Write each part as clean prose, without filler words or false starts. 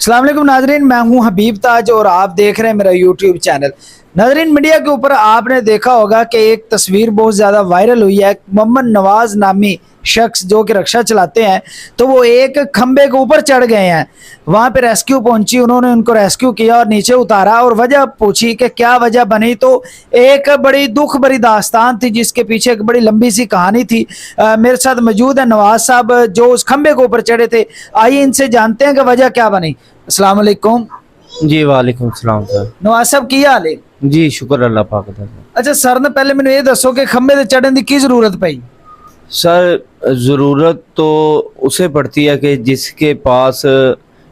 अस्सलाम वालेकुम नाजरीन, मैं हूं हबीब ताज और आप देख रहे हैं मेरा यूट्यूब चैनल। नाजरीन, मीडिया के ऊपर आपने देखा होगा कि एक तस्वीर बहुत ज़्यादा वायरल हुई है। मोहम्मद नवाज नामी शख्स जो कि रिक्शा चलाते हैं, तो वो एक खंबे के ऊपर चढ़ गए हैं। वहाँ पे रेस्क्यू पहुंची, उन्होंने उनको रेस्क्यू किया और नीचे उतारा और वजह पूछी कि क्या वजह बनी, तो एक बड़ी दुख भरी दास्तान थी जिसके पीछे एक बड़ी लंबी सी कहानी थी। मेरे साथ मौजूद है नवाज साहब जो उस खंबे के ऊपर चढ़े थे। आइए इनसे जानते हैं कि वजह क्या बनी। अस्सलाम वालेकुम। जी वालेकुम सलाम सर। नवाज साहब की हाल है? जी शुक्र अल्लाह पाक दा। अच्छा सर, ने पहले मैंने ये दसो कि खंबे ते चढ़ने की जरूरत पई? सर ज़रूरत तो उसे पड़ती है कि जिसके पास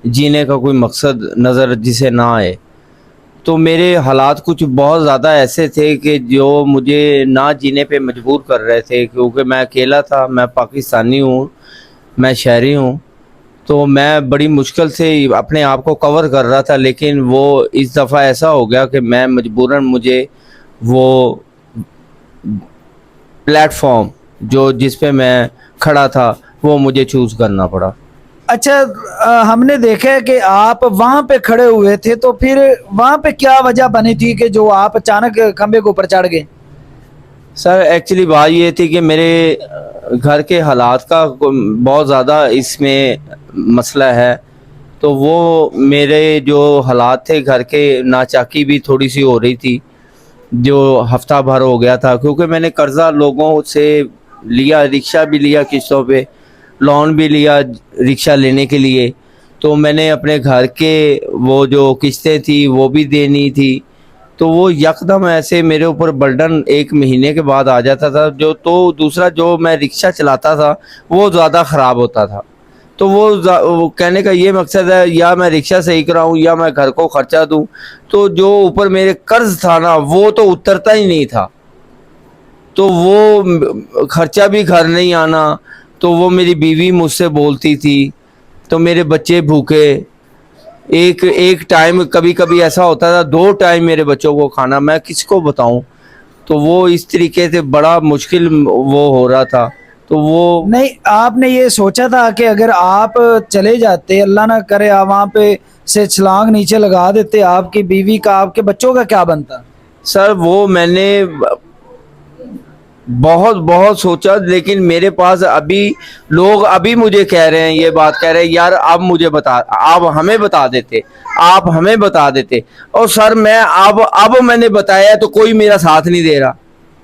जीने का कोई मकसद नज़र जिसे ना आए। तो मेरे हालात कुछ बहुत ज़्यादा ऐसे थे कि जो मुझे ना जीने पे मजबूर कर रहे थे, क्योंकि मैं अकेला था, मैं पाकिस्तानी हूँ, मैं शहरी हूँ। तो मैं बड़ी मुश्किल से अपने आप को कवर कर रहा था, लेकिन वो इस दफ़ा ऐसा हो गया कि मैं मजबूरन मुझे वो प्लेटफॉर्म जो जिस पे मैं खड़ा था वो मुझे चूज़ करना पड़ा। अच्छा, हमने देखा है कि आप वहां पे खड़े हुए थे, तो फिर वहां पे क्या वजह बनी थी कि जो आप अचानक खंबे के ऊपर चढ़ गए? सर एक्चुअली बात ये थी कि मेरे घर के हालात का बहुत ज़्यादा इसमें मसला है। तो वो मेरे जो हालात थे घर के, नाचाकी भी थोड़ी सी हो रही थी, जो हफ्ता भर हो गया था, क्योंकि मैंने कर्ज़ा लोगों से लिया, रिक्शा भी लिया किस्तों पे, लोन भी लिया रिक्शा लेने के लिए। तो मैंने अपने घर के वो जो किस्तें थी वो भी देनी थी। तो वो यकदम ऐसे मेरे ऊपर बर्डन एक महीने के बाद आ जाता था। जो तो दूसरा जो मैं रिक्शा चलाता था वो ज़्यादा ख़राब होता था। तो वो कहने का ये मकसद है, या मैं रिक्शा सही कराऊं या मैं घर को खर्चा दूं। तो जो ऊपर मेरे कर्ज था ना वो तो उतरता ही नहीं था। तो वो खर्चा भी घर नहीं आना। तो वो मेरी बीवी मुझसे बोलती थी, तो मेरे बच्चे भूखे। एक एक टाइम कभी कभी ऐसा होता था 2 टाइम मेरे बच्चों को खाना, मैं किसको बताऊं। तो वो इस तरीके से बड़ा मुश्किल वो हो रहा था। तो वो नहीं, आपने ये सोचा था कि अगर आप चले जाते, अल्लाह ना करे, आप वहां पे से छलांग नीचे लगा देते, आपकी बीवी का, आपके बच्चों का क्या बनता? सर वो मैंने बहुत बहुत सोचा, लेकिन मेरे पास अभी लोग अभी मुझे कह रहे हैं, ये बात कह रहे हैं, यार अब मुझे बता, आप हमें बता देते, आप हमें बता देते। और सर मैं अब मैंने बताया तो कोई मेरा साथ नहीं दे रहा।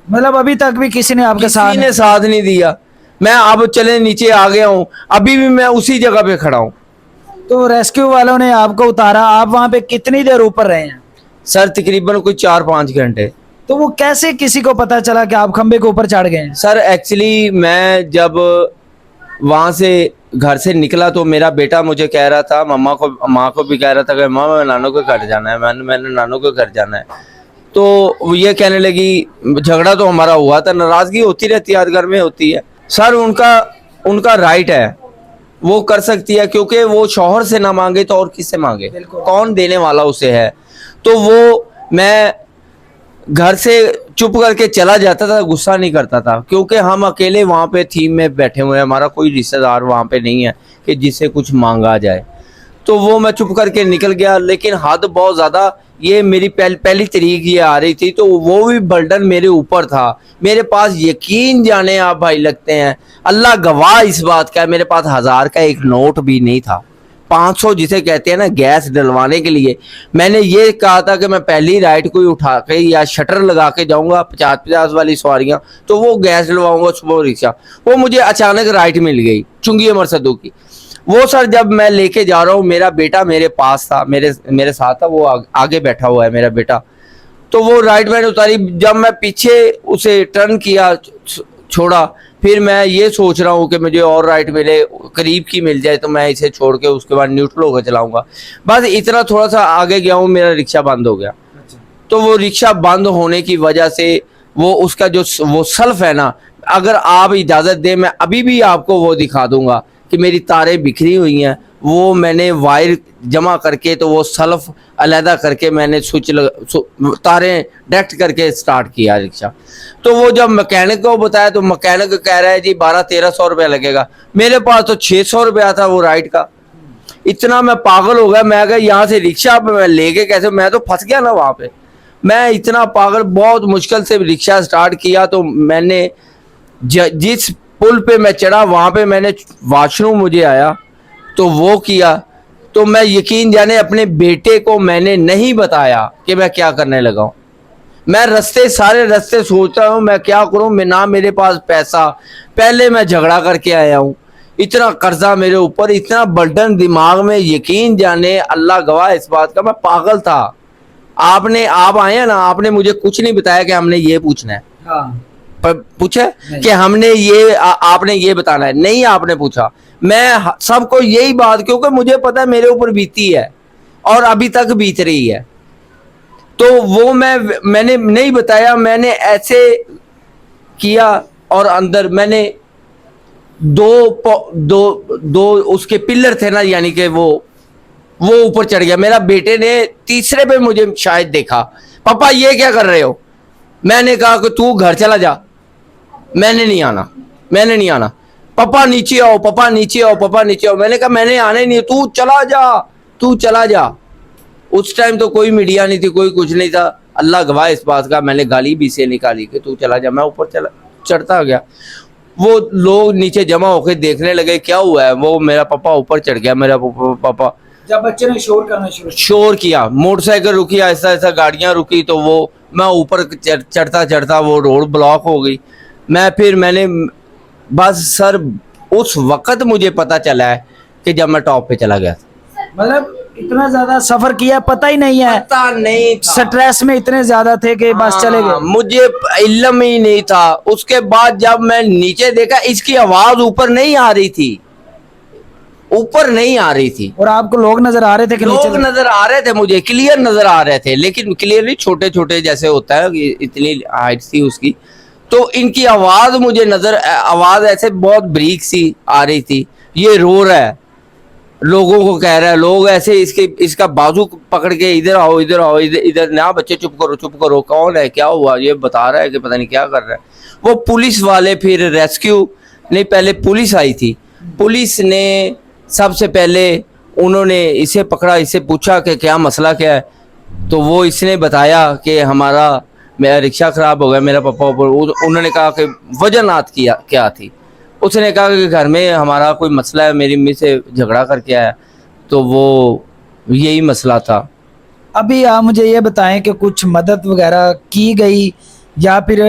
मतलब अभी तक भी किसी ने आपका किसी साथ ने साथ नहीं दिया। मैं अब चले नीचे आ गया हूँ, अभी भी मैं उसी जगह पे खड़ा हूँ। तो रेस्क्यू वालों ने आपको उतारा, आप वहां पे कितनी देर ऊपर रहे हैं? सर तकरीबन कोई 4-5 घंटे। तो वो कैसे किसी को पता चला कि आप खंबे के ऊपर चढ़ गए हैं? सर एक्चुअली मैं जब वहाँ से घर से निकला तो मेरा बेटा मुझे कह रहा था, माँ को भी कह रहा था कि माँ मैं नानू के घर जाना है, मैंने नानू के घर जाना है। तो वो ये कहने लगी, झगड़ा तो हमारा हुआ था, नाराज़गी होती रहती है, हर घर में होती है। सर उनका उनका राइट है, वो कर सकती है, क्योंकि वो शौहर से ना मांगे तो और किससे मांगे, कौन देने वाला उसे है। तो वो मैं घर से चुप करके चला जाता था, गुस्सा नहीं करता था, क्योंकि हम अकेले वहाँ पे थीम में बैठे हुए हैं, हमारा कोई रिश्तेदार वहाँ पे नहीं है कि जिससे कुछ मांगा जाए। तो वो मैं चुप करके निकल गया। लेकिन हद बहुत ज़्यादा, ये मेरी पहली तारीख ये आ रही थी, तो वो भी बर्डन मेरे ऊपर था। मेरे पास यकीन जाने आप भाई लगते हैं, अल्लाह गवाह इस बात का है, मेरे पास 1000 का एक नोट भी नहीं था। 500 जिसे कहते हैं ना गैस डलवाने के लिए, मैंने ये कहा था कि मैं पहली राइड कोई उठा के या शटर लगा के जाऊंगा 50-50 वाली सवारियां, तो वो गैस डलवाऊंगा सुबह रिक्शा। वो मुझे अचानक राइड मिल गई चुंगी मरसदू की। वो सर जब मैं लेके जा रहा हूँ, मेरा बेटा मेरे पास था, मेरे साथ था, वो आगे बैठा हुआ है मेरा बेटा। तो वो राइट मैंने उतारी, जब मैं पीछे उसे टर्न किया, छोड़ा, फिर मैं ये सोच रहा हूँ कि मुझे और राइट मिले, करीब की मिल जाए तो मैं इसे छोड़ के उसके बाद न्यूट्रल होकर चलाऊंगा। बस इतना थोड़ा सा आगे गया हूँ, मेरा रिक्शा बंद हो गया। तो वो रिक्शा बंद होने की वजह से वो उसका जो वो सल्फ है ना, अगर आप इजाज़त दें मैं अभी भी आपको वो दिखा दूंगा कि मेरी तारें बिखरी हुई हैं। वो मैंने वायर जमा करके, तो वो सल्फ अलहदा करके मैंने तारें डायरेक्ट करके स्टार्ट किया रिक्शा। तो वो जब मैकेनिक को बताया तो मैकेनिक कह रहा है जी 1200-1300 रुपया लगेगा। मेरे पास तो 600 रुपया था वो राइड का। इतना मैं पागल हो गया, मैं कहा यहाँ से रिक्शा पे मैं लेके कैसे, मैं तो फंस गया ना वहां पे। मैं इतना पागल, बहुत मुश्किल से रिक्शा स्टार्ट किया। तो मैंने जिस पुल पे मैं चढ़ा वहां पे मैंने वॉशरूम मुझे आया तो वो किया। तो मैं यकीन जाने अपने बेटे को मैंने नहीं बताया कि मैं क्या करने लगा हूं। मैं सारे रास्ते सोचता हूँ मैं क्या करूं, मैं ना मेरे पास पैसा, पहले मैं झगड़ा करके आया हूँ, इतना कर्जा मेरे ऊपर, इतना बर्डन दिमाग में, यकीन जाने अल्लाह गवाह इस बात का, मैं पागल था। आप आए हैं ना, आपने मुझे कुछ नहीं बताया कि हमने ये पूछना है। हाँ। पर पूछा कि हमने ये आपने ये बताना है, नहीं आपने पूछा। मैं सबको यही बात, क्योंकि मुझे पता है मेरे ऊपर बीती है और अभी तक बीत रही है, तो वो मैंने नहीं बताया। मैंने ऐसे किया और अंदर मैंने दो उसके पिलर थे ना, यानी कि वो ऊपर चढ़ गया। मेरा बेटे ने तीसरे पे मुझे शायद देखा, पापा ये क्या कर रहे हो। मैंने कहा कि तू घर चला जा, मैंने नहीं आना। पापा नीचे आओ, पापा नीचे आओ, पापा नीचे आओ। मैंने कहा मैंने आने नहीं, तू चला जा। उस टाइम तो कोई मीडिया नहीं थी, कोई कुछ नहीं था। अल्लाह गवाह इस बात का, मैंने गाली भी से निकाली कि तू चला जा। मैं ऊपर चढ़ता गया, वो लोग नीचे जमा होकर देखने लगे क्या हुआ है। वो मेरा पापा ऊपर चढ़ गया। मेरा पापा जब बच्चे ने शोर करना शोर किया, मोटरसाइकिल रुकी, ऐसा ऐसा गाड़ियां रुकी, तो वो मैं ऊपर चढ़ता वो रोड ब्लॉक हो गई। मैंने बस सर उस वक्त मुझे पता चला है कि जब मैं टॉप पे चला गया था। मतलब इतना ज्यादा सफर किया पता ही नहीं है, पता नहीं था, स्ट्रेस में इतने ज्यादा थे कि बस चले गए। मुझे इल्म ही नहीं था। उसके बाद जब मैं नीचे देखा, इसकी आवाज ऊपर नहीं आ रही थी, और आपको लोग नजर आ रहे थे कि लोग नजर आ रहे थे, मुझे क्लियर नजर आ रहे थे, लेकिन क्लियरली छोटे छोटे जैसे होता है, इतनी हाइट थी उसकी। तो इनकी आवाज ऐसे बहुत ब्रीक सी आ रही थी। ये रो रहा है, लोगों को कह रहा है, लोग ऐसे इसका बाजू पकड़ के इधर आओ, इधर ना बच्चे चुप करो, कौन है, क्या हुआ, ये बता रहा है कि पता नहीं क्या कर रहा है। वो पुलिस वाले फिर रेस्क्यू नहीं, पहले पुलिस आई थी। पुलिस ने सबसे पहले उन्होंने इसे पकड़ा, इससे पूछा कि क्या मसला क्या है। तो वो इसने बताया कि मेरा रिक्शा खराब हो गया, मेरा पापा ऊपर। उन्होंने कहा कि वजनात क्या थी। उसने कहा कि घर में हमारा कोई मसला है, मेरी मम्मी से झगड़ा करके आया, तो वो यही मसला था। अभी आप मुझे ये बताएं कि कुछ मदद वगैरह की गई या फिर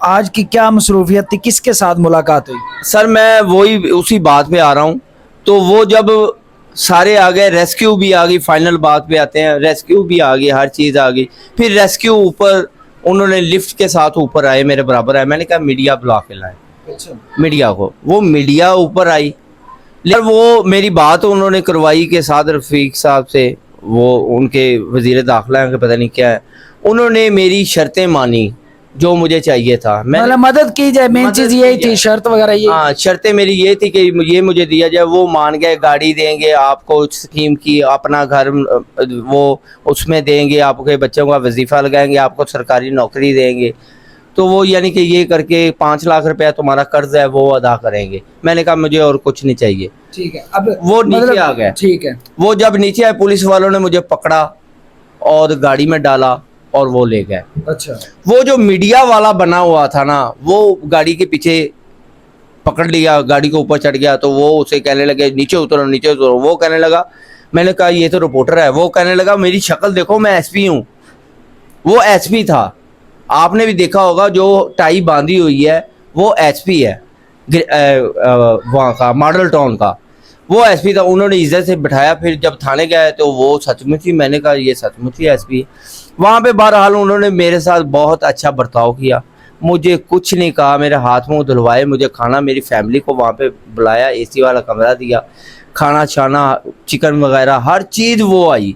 आज की क्या मसरूफियत थी, किसके साथ मुलाकात हुई? सर मैं वही उसी बात पे आ रहा हूँ। तो वो जब सारे आ गए, रेस्क्यू भी आ गई, फाइनल बात पे आते हैं, रेस्क्यू भी आ गई, हर चीज़ आ गई। फिर रेस्क्यू ऊपर, उन्होंने लिफ्ट के साथ ऊपर आए, मेरे बराबर आए। मैंने कहा मीडिया बुला के लाए, मीडिया को। वो मीडिया ऊपर आई, लेकिन वो मेरी बात उन्होंने करवाई के साथ रफीक साहब से, वो उनके वजीर दाखिला है, पता नहीं क्या है। उन्होंने मेरी शर्तें मानी, जो मुझे चाहिए था। मतलब मदद की जाए, मेन चीज यही थी, शर्त वगैरह ये। हाँ, शर्तें मेरी ये थी कि ये मुझे दिया जाए। वो मान गए, गाड़ी देंगे आपको, स्कीम की, अपना घर वो उसमें देंगे, आपके बच्चों का वजीफा लगाएंगे, आपको सरकारी नौकरी देंगे। तो वो यानी कि ये करके 5 लाख रुपया तुम्हारा कर्ज है वो अदा करेंगे। मैंने कहा मुझे और कुछ नहीं चाहिए। ठीक है, अब वो नीचे आ गए। ठीक है, वो जब नीचे आए, पुलिस वालों ने मुझे पकड़ा और गाड़ी में डाला और वो ले गए। अच्छा। वो जो मीडिया वाला बना हुआ था ना, वो गाड़ी के पीछे पकड़ लिया, गाड़ी के ऊपर चढ़ गया। तो वो उसे कहने लगे नीचे उतरो। वो कहने लगा, मैंने कहा ये तो रिपोर्टर है। वो कहने लगा मेरी शक्ल देखो, मैं एसपी हूँ। वो एसपी था, आपने भी देखा होगा, जो टाई बांधी हुई है वो एसपी है वहाँ का, मॉडल टाउन का। वो एसपी था, उन्होंने इज्जत से बिठाया। फिर जब थाने गए तो वो सचमुच ही, मैंने कहा ये सचमुच ही एसपी है। वहाँ पे बहरहाल उन्होंने मेरे साथ बहुत अच्छा बर्ताव किया, मुझे कुछ नहीं कहा, मेरे हाथ मुंह धुलवाए, मुझे खाना, मेरी फैमिली को वहाँ पे बुलाया, एसी वाला कमरा दिया, खाना छाना, चिकन वगैरह हर चीज़ वो आई।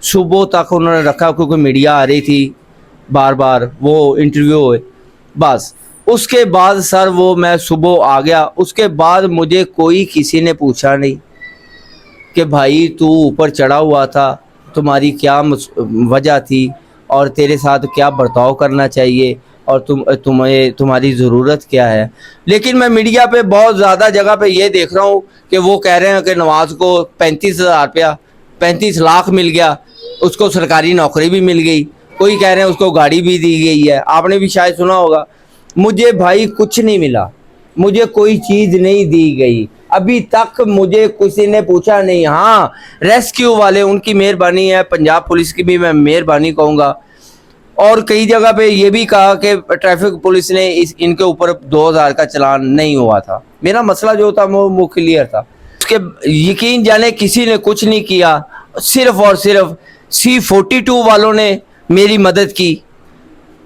सुबह तक उन्होंने रखा, क्योंकि मीडिया आ रही थी बार बार, वो इंटरव्यू हुए। बस उसके बाद सर वो मैं सुबह आ गया। उसके बाद मुझे कोई किसी ने पूछा नहीं कि भाई तू ऊपर चढ़ा हुआ था, तुम्हारी क्या वजह थी और तेरे साथ क्या बर्ताव करना चाहिए, और तुम्हारी ज़रूरत क्या है। लेकिन मैं मीडिया पे बहुत ज़्यादा जगह पे ये देख रहा हूँ कि वो कह रहे हैं कि नवाज को 35,000 रुपया 35 लाख मिल गया, उसको सरकारी नौकरी भी मिल गई, कोई कह रहे हैं उसको गाड़ी भी दी गई है। आपने भी शायद सुना होगा। मुझे भाई कुछ नहीं मिला, मुझे कोई चीज़ नहीं दी गई, अभी तक मुझे किसी ने पूछा नहीं। हाँ, रेस्क्यू वाले उनकी मेहरबानी है, पंजाब पुलिस की भी मैं मेहरबानी कहूँगा। और कई जगह पे ये भी कहा कि ट्रैफिक पुलिस ने इनके ऊपर 2000 का चालान नहीं हुआ था। मेरा मसला जो था वो क्लियर था। उसके यकीन जाने किसी ने कुछ नहीं किया, सिर्फ और सिर्फ C42 वालों ने मेरी मदद की,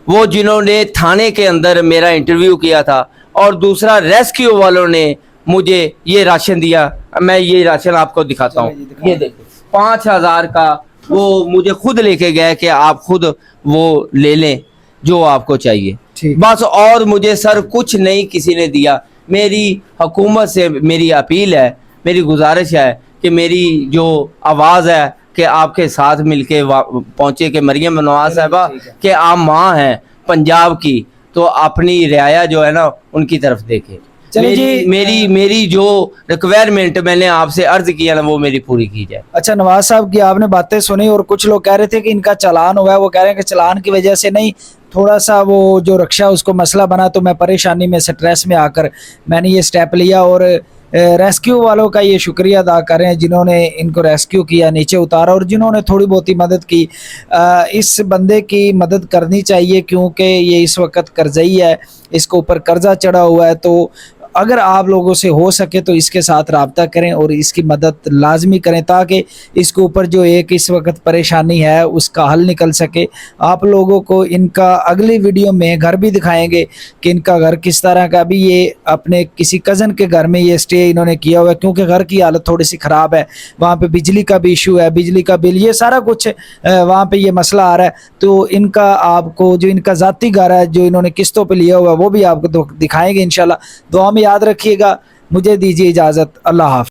वो जिन्होंने थाने के अंदर मेरा इंटरव्यू किया था। और दूसरा रेस्क्यू वालों ने मुझे ये राशन दिया। मैं ये राशन आपको दिखाता हूँ, ये देखो 5000 का वो मुझे खुद लेके गए कि आप खुद वो ले लें जो आपको चाहिए बस। और मुझे सर कुछ नहीं किसी ने दिया। मेरी हुकूमत से मेरी अपील है, मेरी गुजारिश है कि मेरी जो आवाज़ है कि आपके साथ मिलके पहुँचे कि मरियम नवाज साहिबा कि आप माँ हैं पंजाब की, तो अपनी रियाया जो है ना उनकी तरफ देखें। मेरी जो रिक्वायरमेंट मैंने आपसे अर्ज किया ना वो मेरी पूरी की जाए। अच्छा नवाज साहब की आपने बातें सुनी और कुछ लोग कह रहे थे कि इनका चालान हुआ है, वो कह रहे हैं कि चालान की वजह से नहीं, थोड़ा सा वो जो रक्षा उसको मसला बना, तो मैं परेशानी में स्ट्रेस में आकर मैंने ये स्टेप लिया। और रेस्क्यू वालों का ये शुक्रिया अदा करें जिन्होंने इनको रेस्क्यू किया, नीचे उतारा और जिन्होंने थोड़ी बहुत ही मदद की। इस बंदे की मदद करनी चाहिए क्योंकि ये इस वक्त कर्जई है, इसके ऊपर कर्जा चढ़ा हुआ है। तो अगर आप लोगों से हो सके तो इसके साथ रब्ता करें और इसकी मदद लाजमी करें ताकि इसके ऊपर जो एक इस वक्त परेशानी है उसका हल निकल सके। आप लोगों को इनका अगली वीडियो में घर भी दिखाएंगे कि इनका घर किस तरह का। अभी ये अपने किसी कज़न के घर में ये स्टे इन्होंने किया हुआ है क्योंकि घर की हालत थोड़ी सी ख़राब है, वहाँ पे बिजली का भी इशू है, बिजली का बिल, ये सारा कुछ वहाँ पे ये मसला आ रहा है। तो इनका आपको जो इनका ज़ाती घर है जो इन्होंने किस्तों पे लिया हुआ है वो भी आपको दिखाएंगे इंशाल्लाह। दुआ में याद रखिएगा। मुझे दीजिए इजाज़त। अल्लाह हाफ़िज़।